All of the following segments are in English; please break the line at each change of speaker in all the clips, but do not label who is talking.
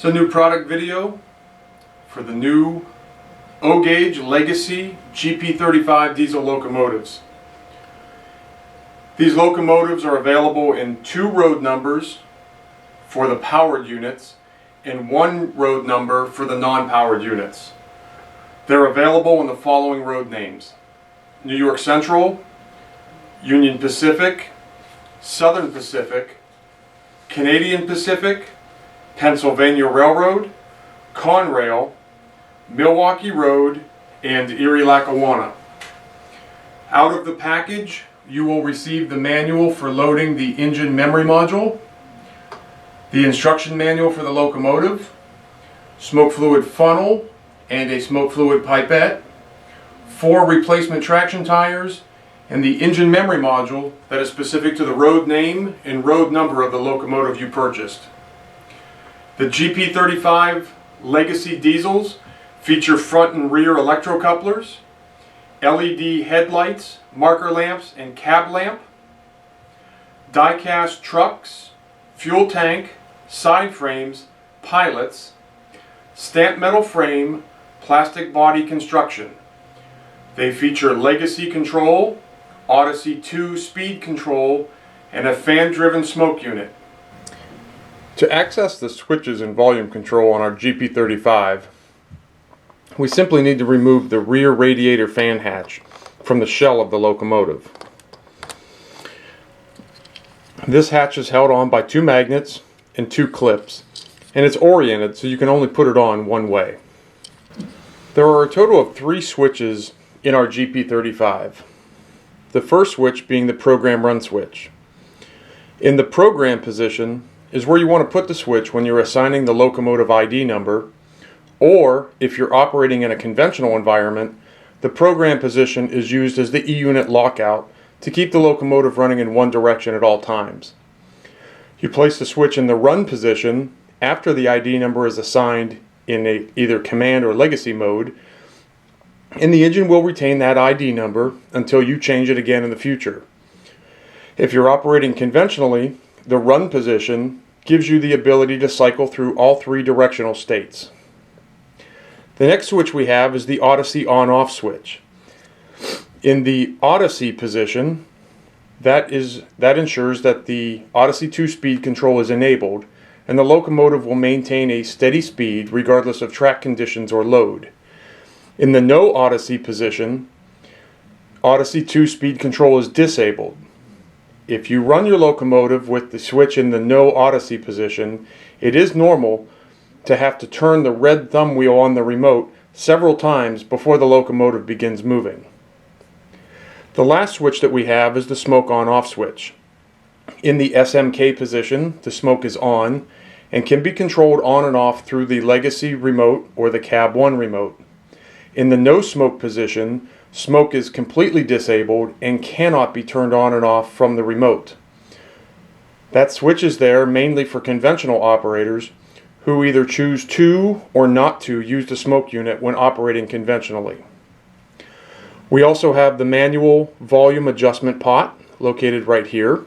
It's a new product video for the new O-Gauge Legacy GP35 diesel locomotives. These locomotives are available in 2 road numbers for the powered units and 1 road number for the non-powered units. They're available in the following road names: New York Central, Union Pacific, Southern Pacific, Canadian Pacific, Pennsylvania Railroad, Conrail, Milwaukee Road, and Erie-Lackawanna. Out of the package, you will receive the manual for loading the engine memory module, the instruction manual for the locomotive, smoke fluid funnel and a smoke fluid pipette, 4 replacement traction tires, and the engine memory module that is specific to the road name and road number of the locomotive you purchased. The GP35 Legacy diesels feature front and rear electrocouplers, LED headlights, marker lamps, and cab lamp, die-cast trucks, fuel tank, side frames, pilots, stamped metal frame, plastic body construction. They feature Legacy control, Odyssey 2 speed control, and a fan-driven smoke unit. To access the switches and volume control on our GP35, we simply need to remove the rear radiator fan hatch from the shell of the locomotive. This hatch is held on by 2 magnets and 2 clips, and it's oriented so you can only put it on one way. There are a total of 3 switches in our GP35. The first switch being the program run switch. In the program position is where you want to put the switch when you're assigning the locomotive ID number, or if you're operating in a conventional environment, the program position is used as the E-unit lockout to keep the locomotive running in one direction at all times. You place the switch in the run position after the ID number is assigned in either command or legacy mode, and the engine will retain that ID number until you change it again in the future. If you're operating conventionally, the run position gives you the ability to cycle through all 3 directional states. The next switch we have is the Odyssey on-off switch. In the Odyssey position, that ensures that the Odyssey 2 speed control is enabled, and the locomotive will maintain a steady speed regardless of track conditions or load. In the no Odyssey position, Odyssey 2 speed control is disabled. If you run your locomotive with the switch in the no Odyssey position, it is normal to have to turn the red thumb wheel on the remote several times before the locomotive begins moving. The last switch that we have is the smoke on-off switch. In the SMK position, the smoke is on and can be controlled on and off through the Legacy remote or the Cab 1 remote. In the no smoke position, smoke is completely disabled and cannot be turned on and off from the remote. That switch is there mainly for conventional operators who either choose to or not to use the smoke unit when operating conventionally. We also have the manual volume adjustment pot located right here.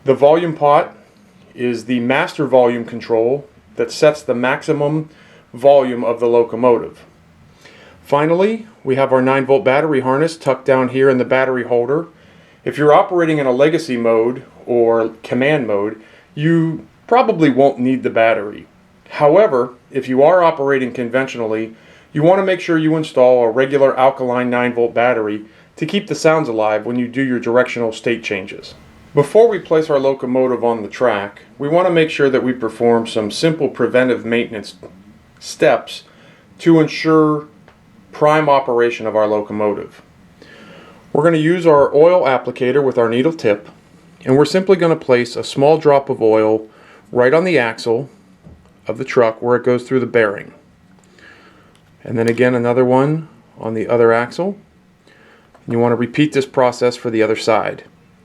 The volume pot is the master volume control that sets the maximum volume of the locomotive. Finally, we have our 9-volt battery harness tucked down here in the battery holder. If you're operating in a legacy mode or command mode, you probably won't need the battery. However, if you are operating conventionally, you want to make sure you install a regular alkaline 9-volt battery to keep the sounds alive when you do your directional state changes. Before we place our locomotive on the track, we want to make sure that we perform some simple preventive maintenance steps to ensure prime operation of our locomotive. We're going to use our oil applicator with our needle tip, and we're simply going to place a small drop of oil right on the axle of the truck where it goes through the bearing. And then again another one on the other axle. And you want to repeat this process for the other side.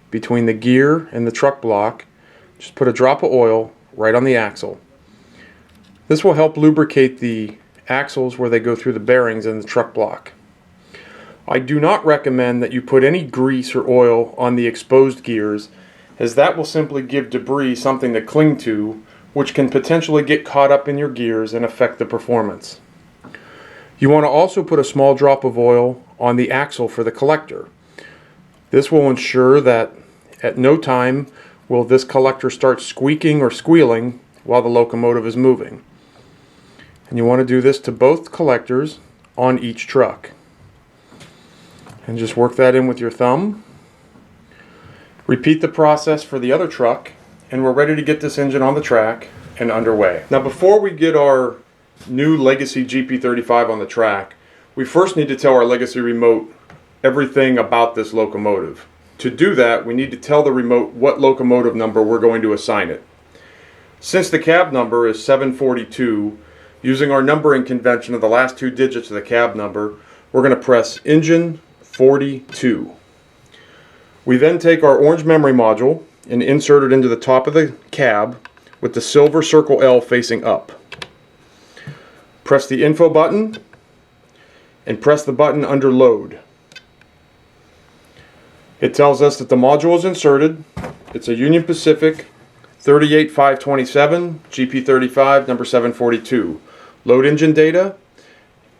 Between the gear and the truck block, just put a drop of oil right on the axle. This will help lubricate the axles where they go through the bearings in the truck block. I do not recommend that you put any grease or oil on the exposed gears, as that will simply give debris something to cling to which can potentially get caught up in your gears and affect the performance. You want to also put a small drop of oil on the axle for the collector. This will ensure that at no time will this collector start squeaking or squealing while the locomotive is moving. And you want to do this to both collectors on each truck. And just work that in with your thumb. Repeat the process for the other truck, and we're ready to get this engine on the track and underway. Now, before we get our new Legacy GP35 on the track, we first need to tell our Legacy remote everything about this locomotive. To do that, we need to tell the remote what locomotive number we're going to assign it. Since the cab number is 742, using our numbering convention of the last 2 digits of the cab number, we're going to press engine 42. We then take our orange memory module and insert it into the top of the cab with the silver circle L facing up. Press the info button and press the button under load. It tells us that the module is inserted. It's a Union Pacific 38527 GP35 number 742. Load engine data.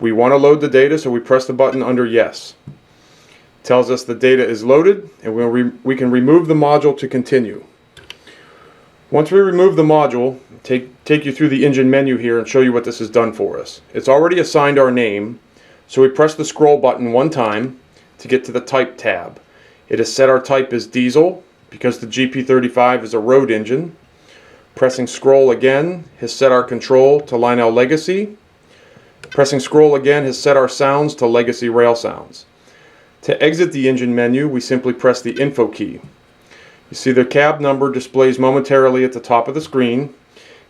We want to load the data, so we press the button under yes. It tells us the data is loaded, and we can remove the module to continue. Once we remove the module, take you through the engine menu here and show you what this has done for us. It's already assigned our name, so we press the scroll button one time to get to the type tab. It has set our type as diesel because the GP35 is a road engine. Pressing scroll again has set our control to Lionel Legacy. Pressing scroll again has set our sounds to Legacy Rail Sounds. To exit the engine menu, we simply press the info key. You see the cab number displays momentarily at the top of the screen,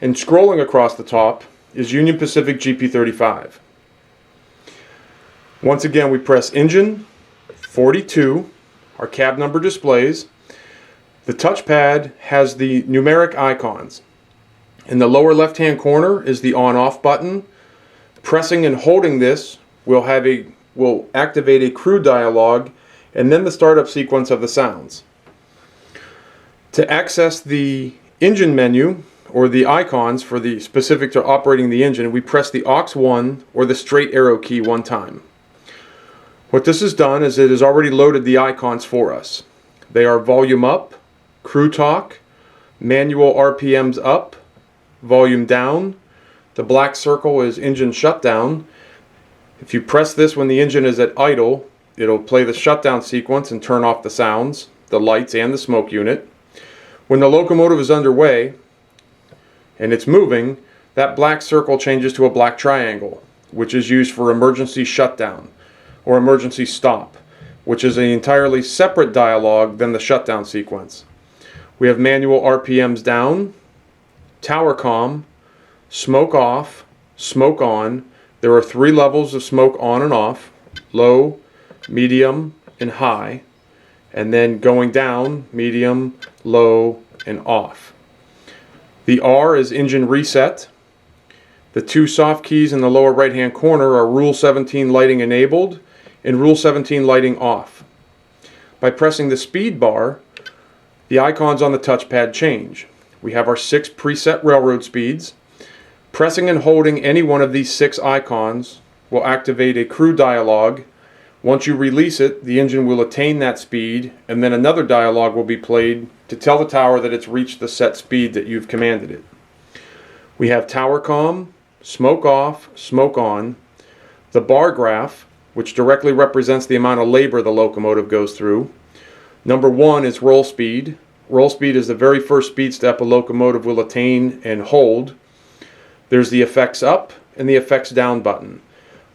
and scrolling across the top is Union Pacific GP35. Once again, we press engine 42. Our cab number displays. The touchpad has the numeric icons. In the lower left hand corner is the on-off button. Pressing and holding this will activate a crew dialog and then the startup sequence of the sounds. To access the engine menu or the icons for the specific to operating the engine, we press the aux1 or the straight arrow key one time. What this has done is it has already loaded the icons for us. They are volume up, crew talk, manual RPMs up, volume down. The black circle is engine shutdown. If you press this when the engine is at idle, it'll play the shutdown sequence and turn off the sounds, the lights, and the smoke unit. When the locomotive is underway and it's moving, that black circle changes to a black triangle, which is used for emergency shutdown or emergency stop, which is an entirely separate dialogue than the shutdown sequence. We have manual RPMs down, tower comm, smoke off, smoke on. There are 3 levels of smoke on and off: low, medium, and high. And then going down, medium, low, and off. The R is engine reset. The 2 soft keys in the lower right hand corner are Rule 17 lighting enabled and Rule 17 lighting off. By pressing the speed bar, the icons on the touchpad change. We have our 6 preset railroad speeds. Pressing and holding any one of these 6 icons will activate a crew dialog. Once you release it, the engine will attain that speed, and then another dialog will be played to tell the tower that it's reached the set speed that you've commanded it. We have tower comm, smoke off, smoke on, the bar graph, which directly represents the amount of labor the locomotive goes through. Number 1 is roll speed. Roll speed is the very first speed step a locomotive will attain and hold. There's the effects up and the effects down button.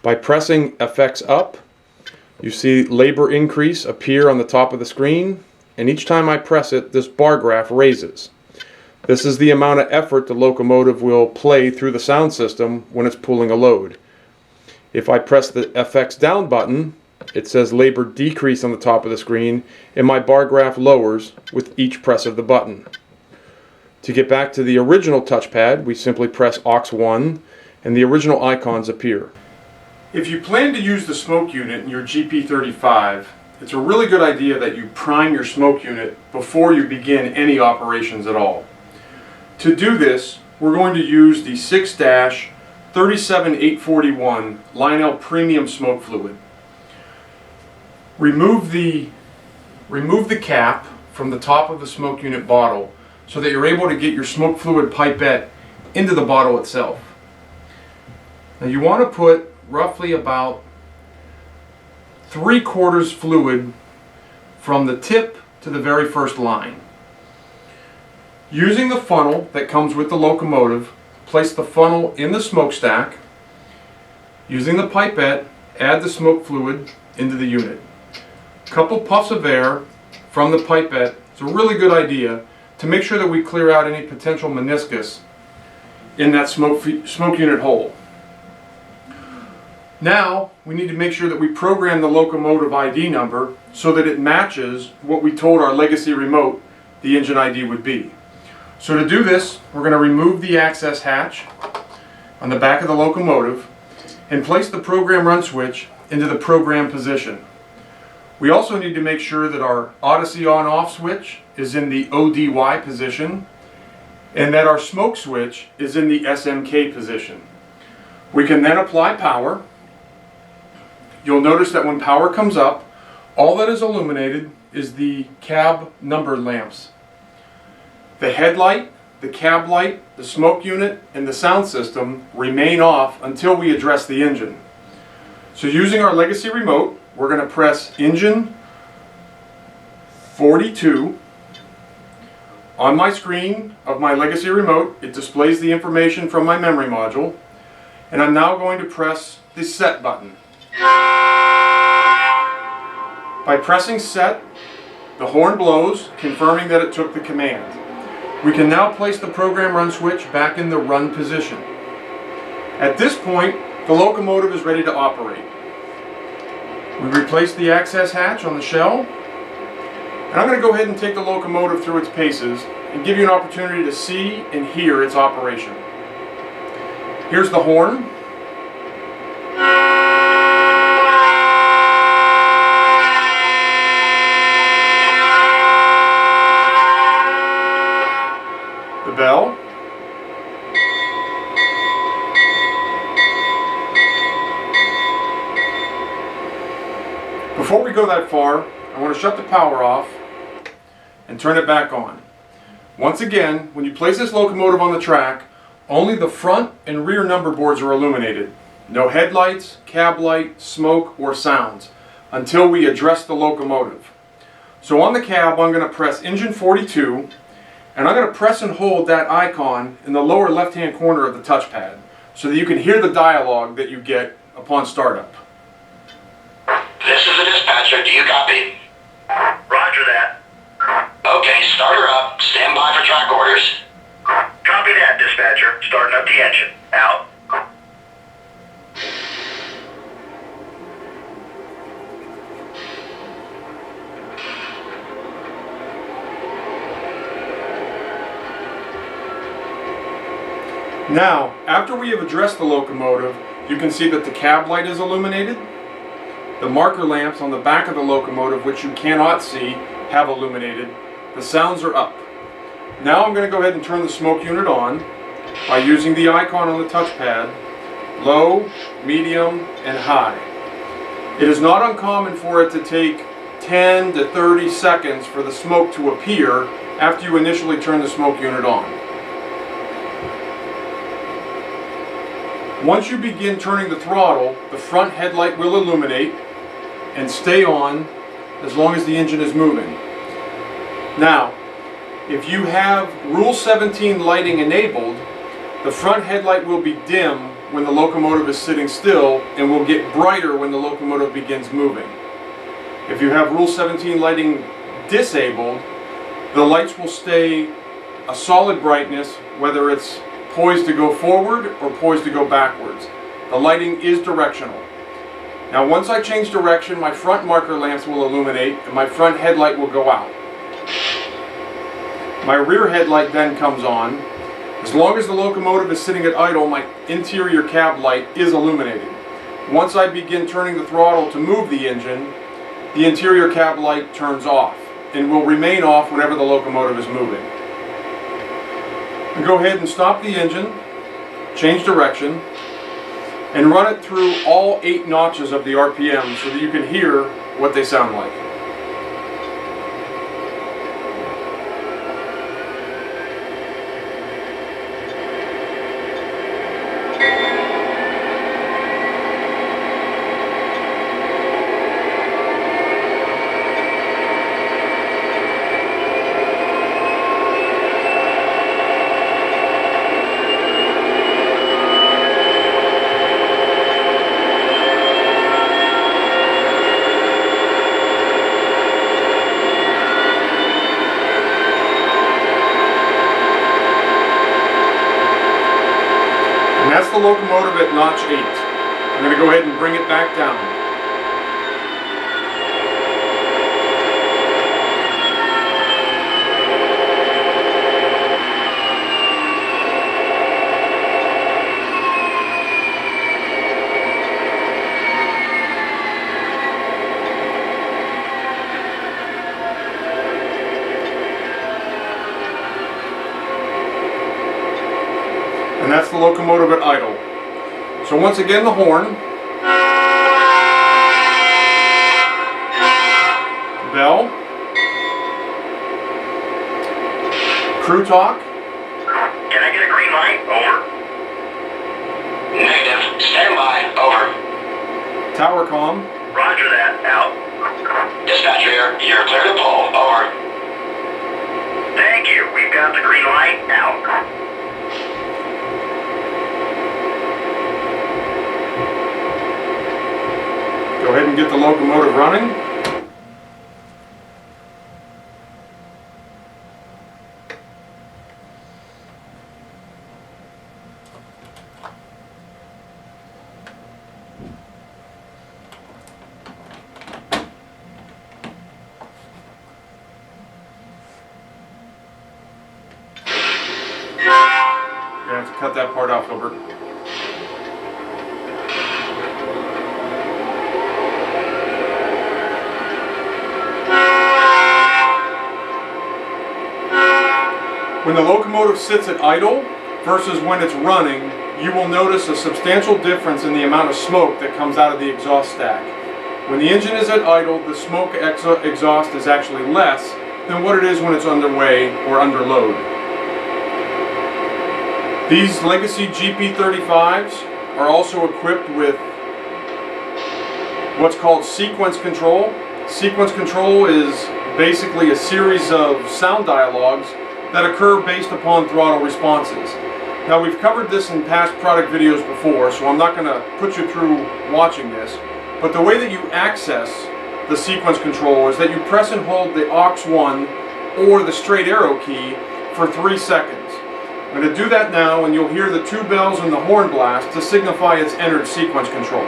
By pressing effects up, you see labor increase appear on the top of the screen, and each time I press it, this bar graph raises. This is the amount of effort the locomotive will play through the sound system when it's pulling a load. If I press the effects down button, it says labor decrease on the top of the screen, and my bar graph lowers with each press of the button. To get back to the original touchpad, we simply press aux1 and the original icons appear. If you plan to use the smoke unit in your GP35, it's a really good idea that you prime your smoke unit before you begin any operations at all. To do this, we're going to use the 6-37841 Lionel Premium Smoke Fluid. Remove the cap from the top of the smoke unit bottle so that you're able to get your smoke fluid pipette into the bottle itself. Now you want to put roughly about 3/4 fluid from the tip to the very first line. Using the funnel that comes with the locomotive, place the funnel in the smokestack. Using the pipette, add the smoke fluid into the unit. A couple puffs of air from the pipette is a really good idea to make sure that we clear out any potential meniscus in that smoke unit hole. Now we need to make sure that we program the locomotive ID number so that it matches what we told our legacy remote the engine ID would be. So to do this, we're going to remove the access hatch on the back of the locomotive and place the program run switch into the program position. We also need to make sure that our Odyssey on-off switch is in the ODY position and that our smoke switch is in the SMK position. We can then apply power. You'll notice that when power comes up, all that is illuminated is the cab number lamps. The headlight, the cab light, the smoke unit, and the sound system remain off until we address the engine. So using our legacy remote, we're going to press engine 42. On my screen of my legacy remote, it displays the information from my memory module, and I'm now going to press the set button. By pressing set, the horn blows, confirming that it took the command. We can now place the program run switch back in the run position. At this point, the locomotive is ready to operate. We replace the access hatch on the shell, and I'm going to go ahead and take the locomotive through its paces and give you an opportunity to see and hear its operation. Here's the horn. The bell. Before we go that far, I want to shut the power off and turn it back on. Once again, when you place this locomotive on the track, only the front and rear number boards are illuminated. No headlights, cab light, smoke, or sounds until we address the locomotive. So on the cab, I'm going to press engine 42, and I'm going to press and hold that icon in the lower left-hand corner of the touchpad so that you can hear the dialogue that you get upon startup.
This is the dispatcher. Do you copy?
Roger that.
Okay, start her up. Stand by for track orders.
Copy that, dispatcher. Starting up the engine. Out.
Now, after we have addressed the locomotive, you can see that the cab light is illuminated. The marker lamps on the back of the locomotive, which you cannot see, have illuminated. The sounds are up. Now I'm going to go ahead and turn the smoke unit on by using the icon on the touchpad, low, medium, and high. It is not uncommon for it to take 10 to 30 seconds for the smoke to appear after you initially turn the smoke unit on. Once you begin turning the throttle, the front headlight will illuminate and stay on as long as the engine is moving. Now, if you have Rule 17 lighting enabled, the front headlight will be dim when the locomotive is sitting still and will get brighter when the locomotive begins moving. If you have Rule 17 lighting disabled, the lights will stay a solid brightness, whether it's poised to go forward or poised to go backwards. The lighting is directional. Now once I change direction, my front marker lamps will illuminate and my front headlight will go out. My rear headlight then comes on. As long as the locomotive is sitting at idle, my interior cab light is illuminated. Once I begin turning the throttle to move the engine, the interior cab light turns off and will remain off whenever the locomotive is moving. And go ahead and stop the engine, change direction, and run it through all 8 notches of the RPM so that you can hear what they sound like. And that's the locomotive at notch 8. I'm going to go ahead and bring it back down. And that's the locomotive at idle. So once again, the horn, bell, crew talk.
Can I get a green light? Over.
Negative. Stand by. Over.
Tower comm.
Roger that. Out.
Dispatcher here. You're clear to pull. Over.
Thank you. We've got the green light. Out.
Go ahead and get the locomotive running. You have to cut that part off, Hilbert. When the locomotive sits at idle versus when it's running, you will notice a substantial difference in the amount of smoke that comes out of the exhaust stack. When the engine is at idle, the smoke exhaust is actually less than what it is when it's underway or under load. These legacy GP35s are also equipped with what's called sequence control. Sequence control is basically a series of sound dialogues that occur based upon throttle responses. Now, we've covered this in past product videos before, so I'm not going to put you through watching this, but the way that you access the sequence control is that you press and hold the aux1 or the straight arrow key for 3 seconds. I'm going to do that now, and you'll hear the 2 bells and the horn blast to signify it's entered sequence control.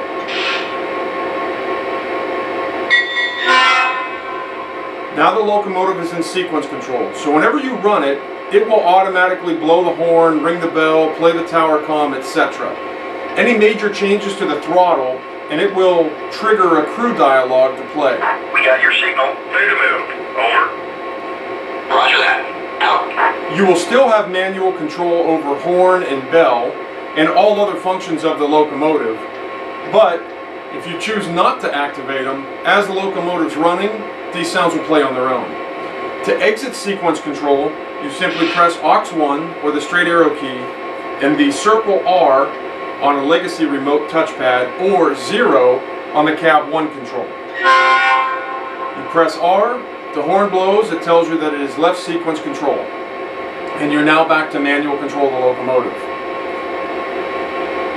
Now the locomotive is in sequence control, so whenever you run it, it will automatically blow the horn, ring the bell, play the tower comm, etc. Any major changes to the throttle, and it will trigger a crew dialogue to play.
We got your signal. Clear to move. Over.
Roger that. Out.
You will still have manual control over horn and bell and all other functions of the locomotive, but if you choose not to activate them, as the locomotive's running, these sounds will play on their own. To exit sequence control, you simply press aux1 or the straight arrow key and the circle R on a legacy remote touchpad or 0 on the cab 1 control. You press R, the horn blows, it tells you that it is left sequence control. And you're now back to manual control of the locomotive.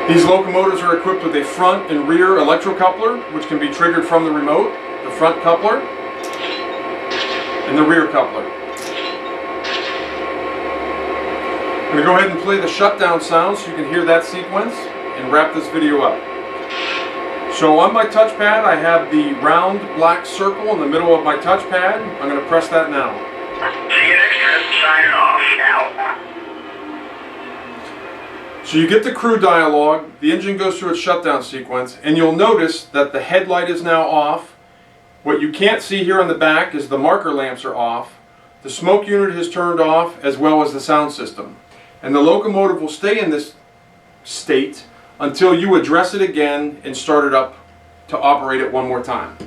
These locomotives are equipped with a front and rear electrocoupler, which can be triggered from the remote, the front coupler, and the rear coupler. I'm going to go ahead and play the shutdown sound so you can hear that sequence and wrap this video up. So on my touchpad, I have the round black circle in the middle of my touchpad. I'm going to press that now.
See you next trip. Signing off. Out.
So you get the crew dialogue, the engine goes through its shutdown sequence, and you'll notice that the headlight is now off. What you can't see here on the back is the marker lamps are off. The smoke unit is turned off, as well as the sound system. And the locomotive will stay in this state until you address it again and start it up to operate it one more time.